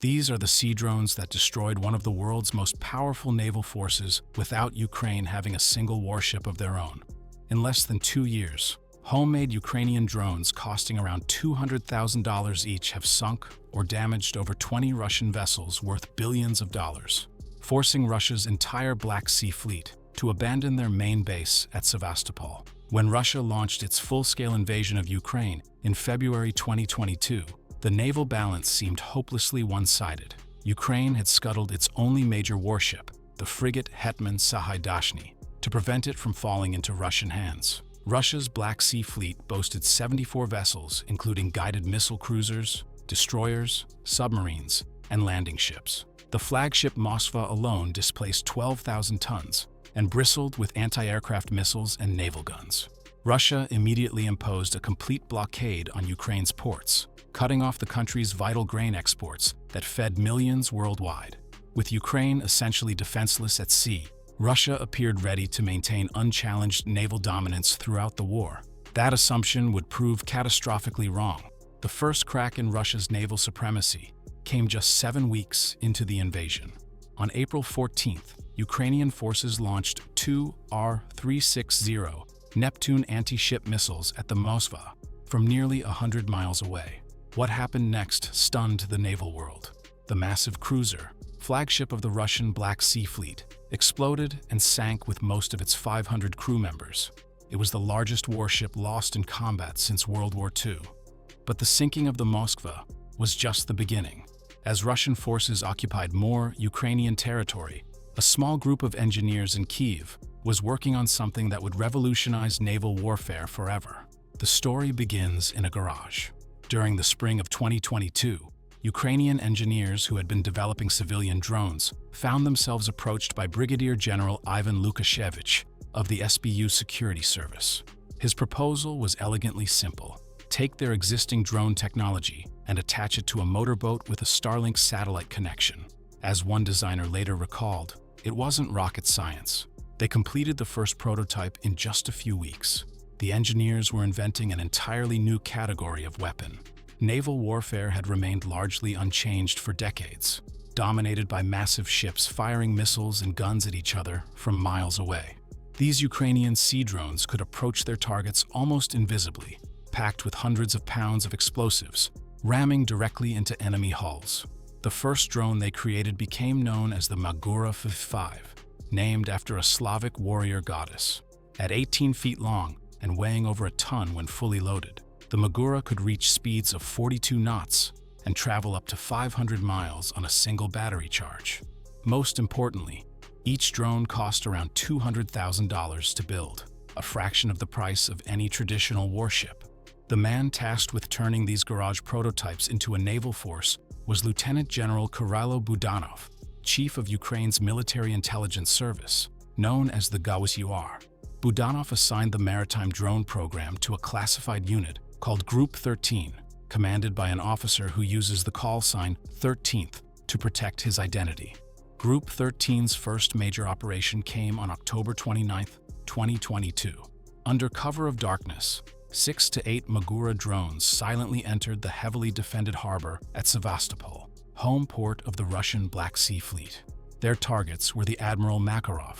These are the sea drones that destroyed one of the world's most powerful naval forces without Ukraine having a single warship of their own. In less than 2 years, homemade Ukrainian drones costing around $200,000 each have sunk or damaged over 20 Russian vessels worth billions of dollars, forcing Russia's entire Black Sea fleet to abandon their main base at Sevastopol. When Russia launched its full-scale invasion of Ukraine in February 2022, the naval balance seemed hopelessly one-sided. Ukraine had scuttled its only major warship, the frigate Hetman Sahaydachny, to prevent it from falling into Russian hands. Russia's Black Sea fleet boasted 74 vessels, including guided missile cruisers, destroyers, submarines, and landing ships. The flagship Moskva alone displaced 12,000 tons and bristled with anti-aircraft missiles and naval guns. Russia immediately imposed a complete blockade on Ukraine's ports, cutting off the country's vital grain exports that fed millions worldwide. With Ukraine essentially defenseless at sea, Russia appeared ready to maintain unchallenged naval dominance throughout the war. That assumption would prove catastrophically wrong. The first crack in Russia's naval supremacy came just 7 weeks into the invasion. On April 14th, Ukrainian forces launched 2 R-360 Neptune anti-ship missiles at the Moskva from nearly 100 miles away. What happened next stunned the naval world. The massive cruiser, flagship of the Russian Black Sea Fleet, exploded and sank with most of its 500 crew members. It was the largest warship lost in combat since World War II. But the sinking of the Moskva was just the beginning. As Russian forces occupied more Ukrainian territory, a small group of engineers in Kyiv was working on something that would revolutionize naval warfare forever. The story begins in a garage. During the spring of 2022, Ukrainian engineers who had been developing civilian drones found themselves approached by Brigadier General Ivan Lukashevich of the SBU Security Service. His proposal was elegantly simple: take their existing drone technology and attach it to a motorboat with a Starlink satellite connection. As one designer later recalled, it wasn't rocket science. They completed the first prototype in just a few weeks. The engineers were inventing an entirely new category of weapon. Naval warfare had remained largely unchanged for decades, dominated by massive ships firing missiles and guns at each other from miles away. These Ukrainian sea drones could approach their targets almost invisibly, packed with hundreds of pounds of explosives, ramming directly into enemy hulls. The first drone they created became known as the Magura 5, named after a Slavic warrior goddess. At 18 feet long and weighing over a ton when fully loaded, the Magura could reach speeds of 42 knots and travel up to 500 miles on a single battery charge. Most importantly, each drone cost around $200,000 to build, a fraction of the price of any traditional warship. The man tasked with turning these garage prototypes into a naval force was Lieutenant General Kirill Budanov, chief of Ukraine's military intelligence service, known as the GUR. Budanov assigned the maritime drone program to a classified unit called Group 13, commanded by an officer who uses the call sign 13th to protect his identity. Group 13's first major operation came on October 29, 2022. Under cover of darkness, 6 to 8 Magura drones silently entered the heavily defended harbor at Sevastopol, home port of the Russian Black Sea Fleet. Their targets were the Admiral Makarov,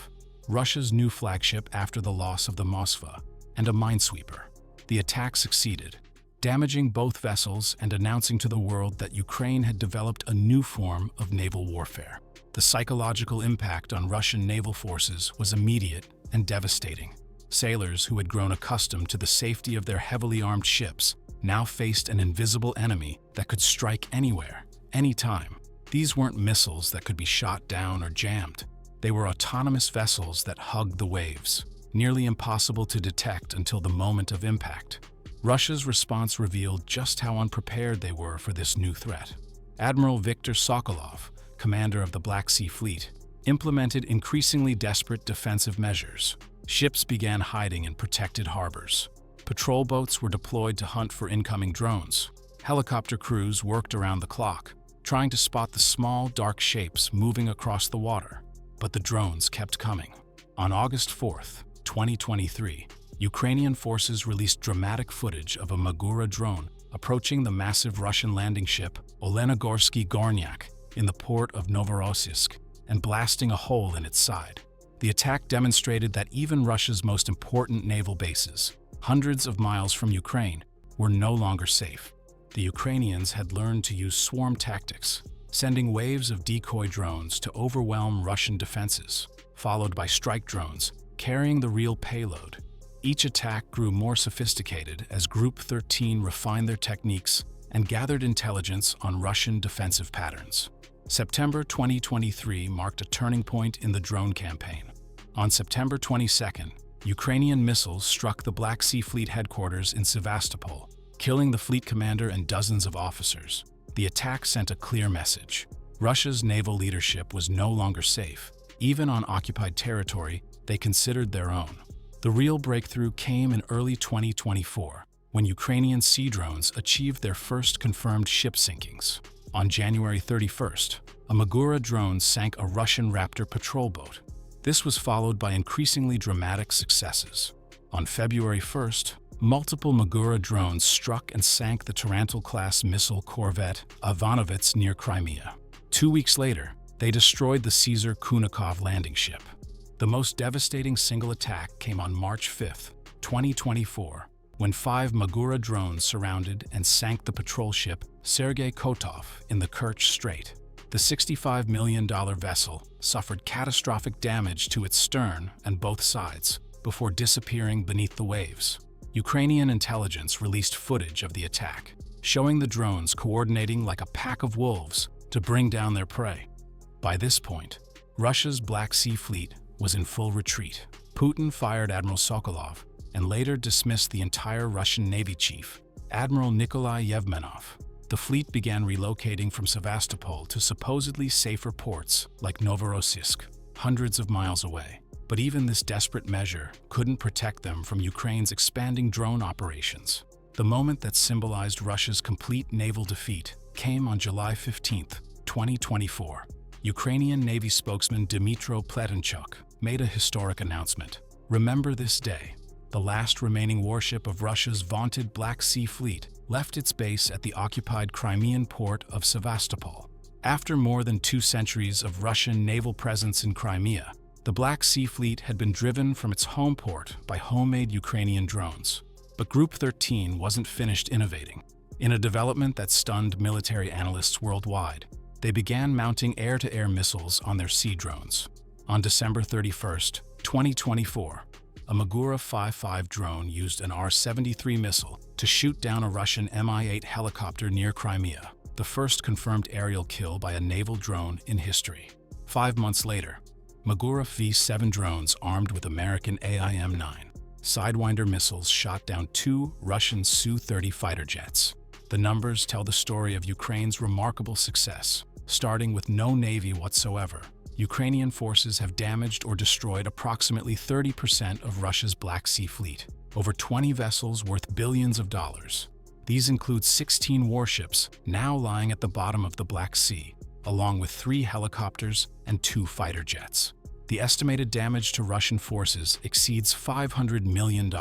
Russia's new flagship after the loss of the Moskva, and a minesweeper. The attack succeeded, damaging both vessels and announcing to the world that Ukraine had developed a new form of naval warfare. The psychological impact on Russian naval forces was immediate and devastating. Sailors who had grown accustomed to the safety of their heavily armed ships now faced an invisible enemy that could strike anywhere, anytime. These weren't missiles that could be shot down or jammed. They were autonomous vessels that hugged the waves, nearly impossible to detect until the moment of impact. Russia's response revealed just how unprepared they were for this new threat. Admiral Viktor Sokolov, commander of the Black Sea Fleet, implemented increasingly desperate defensive measures. Ships began hiding in protected harbors. Patrol boats were deployed to hunt for incoming drones. Helicopter crews worked around the clock, trying to spot the small, dark shapes moving across the water. But the drones kept coming. On August 4th, 2023, Ukrainian forces released dramatic footage of a Magura drone approaching the massive Russian landing ship Olenogorsky Gornyak in the port of Novorossiysk and blasting a hole in its side. The attack demonstrated that even Russia's most important naval bases, hundreds of miles from Ukraine, were no longer safe. The Ukrainians had learned to use swarm tactics, sending waves of decoy drones to overwhelm Russian defenses, followed by strike drones carrying the real payload. Each attack grew more sophisticated as Group 13 refined their techniques and gathered intelligence on Russian defensive patterns. September 2023 marked a turning point in the drone campaign. On September 22nd, Ukrainian missiles struck the Black Sea Fleet headquarters in Sevastopol, killing the fleet commander and dozens of officers. The attack sent a clear message. Russia's naval leadership was no longer safe. Even on occupied territory, they considered their own. The real breakthrough came in early 2024, when Ukrainian sea drones achieved their first confirmed ship sinkings. On January 31st, a Magura drone sank a Russian Raptor patrol boat. This was followed by increasingly dramatic successes. On February 1st, multiple Magura drones struck and sank the Tarantul-class missile corvette Ivanovets near Crimea. 2 weeks later, they destroyed the Caesar Kunikov landing ship. The most devastating single attack came on March 5, 2024, when 5 Magura drones surrounded and sank the patrol ship Sergei Kotov in the Kerch Strait. The $65 million vessel suffered catastrophic damage to its stern and both sides before disappearing beneath the waves. Ukrainian intelligence released footage of the attack, showing the drones coordinating like a pack of wolves to bring down their prey. By this point, Russia's Black Sea Fleet was in full retreat. Putin fired Admiral Sokolov and later dismissed the entire Russian Navy chief, Admiral Nikolai Yevmenov. The fleet began relocating from Sevastopol to supposedly safer ports like Novorossiysk, hundreds of miles away. But even this desperate measure couldn't protect them from Ukraine's expanding drone operations. The moment that symbolized Russia's complete naval defeat came on July 15, 2024. Ukrainian Navy spokesman Dmytro Pletenchuk made a historic announcement. Remember this day. The last remaining warship of Russia's vaunted Black Sea Fleet left its base at the occupied Crimean port of Sevastopol. After more than 2 centuries of Russian naval presence in Crimea, the Black Sea Fleet had been driven from its home port by homemade Ukrainian drones. But Group 13 wasn't finished innovating. In a development that stunned military analysts worldwide, they began mounting air-to-air missiles on their sea drones. On December 31, 2024, a Magura 5-5 drone used an R-73 missile to shoot down a Russian Mi-8 helicopter near Crimea, the first confirmed aerial kill by a naval drone in history. 5 months later, Magura V-7 drones armed with American AIM-9 Sidewinder missiles shot down 2 Russian Su-30 fighter jets. The numbers tell the story of Ukraine's remarkable success. Starting with no navy whatsoever, Ukrainian forces have damaged or destroyed approximately 30% of Russia's Black Sea Fleet, over 20 vessels worth billions of dollars. These include 16 warships now lying at the bottom of the Black Sea, along with 3 helicopters and 2 fighter jets. The estimated damage to Russian forces exceeds $500 million,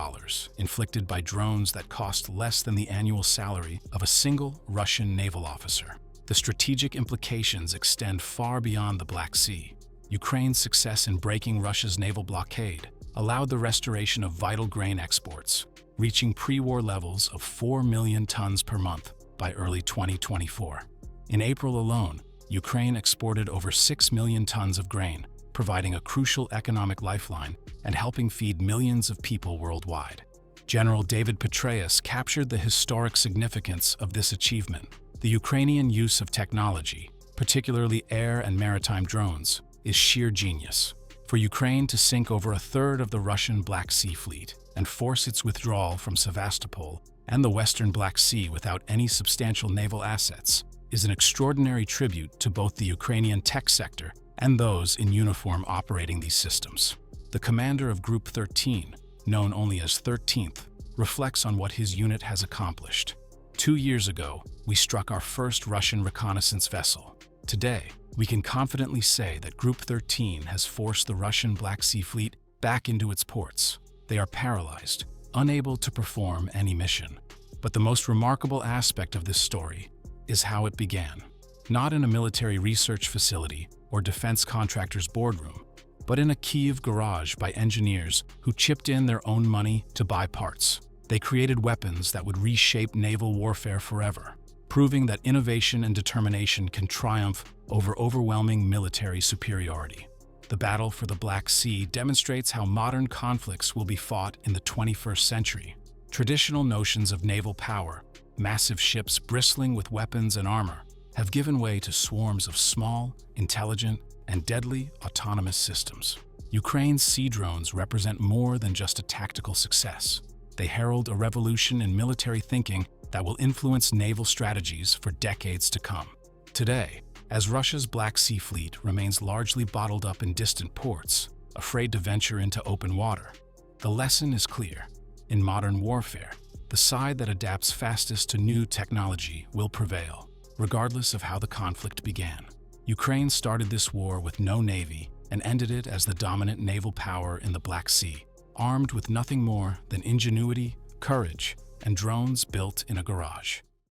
inflicted by drones that cost less than the annual salary of a single Russian naval officer. The strategic implications extend far beyond the Black Sea. Ukraine's success in breaking Russia's naval blockade allowed the restoration of vital grain exports, reaching pre-war levels of 4 million tons per month by early 2024. In April alone, Ukraine exported over 6 million tons of grain, providing a crucial economic lifeline and helping feed millions of people worldwide. General David Petraeus captured the historic significance of this achievement. The Ukrainian use of technology, particularly air and maritime drones, is sheer genius. For Ukraine to sink over a third of the Russian Black Sea Fleet and force its withdrawal from Sevastopol and the Western Black Sea without any substantial naval assets is an extraordinary tribute to both the Ukrainian tech sector and those in uniform operating these systems. The commander of Group 13, known only as 13th, reflects on what his unit has accomplished. 2 years ago, we struck our first Russian reconnaissance vessel. Today, we can confidently say that Group 13 has forced the Russian Black Sea Fleet back into its ports. They are paralyzed, unable to perform any mission. But the most remarkable aspect of this story is how it began. not in a military research facility or defense contractor's boardroom, but in a Kyiv garage by engineers who chipped in their own money to buy parts. They created weapons that would reshape naval warfare forever, proving that innovation and determination can triumph over overwhelming military superiority. The battle for the Black Sea demonstrates how modern conflicts will be fought in the 21st century. Traditional notions of naval power, massive ships bristling with weapons and armor, have given way to swarms of small, intelligent, and deadly autonomous systems. Ukraine's sea drones represent more than just a tactical success. They herald a revolution in military thinking that will influence naval strategies for decades to come. Today, as Russia's Black Sea fleet remains largely bottled up in distant ports, afraid to venture into open water, the lesson is clear. In modern warfare, the side that adapts fastest to new technology will prevail, regardless of how the conflict began. Ukraine started this war with no navy and ended it as the dominant naval power in the Black Sea, armed with nothing more than ingenuity, courage, and drones built in a garage.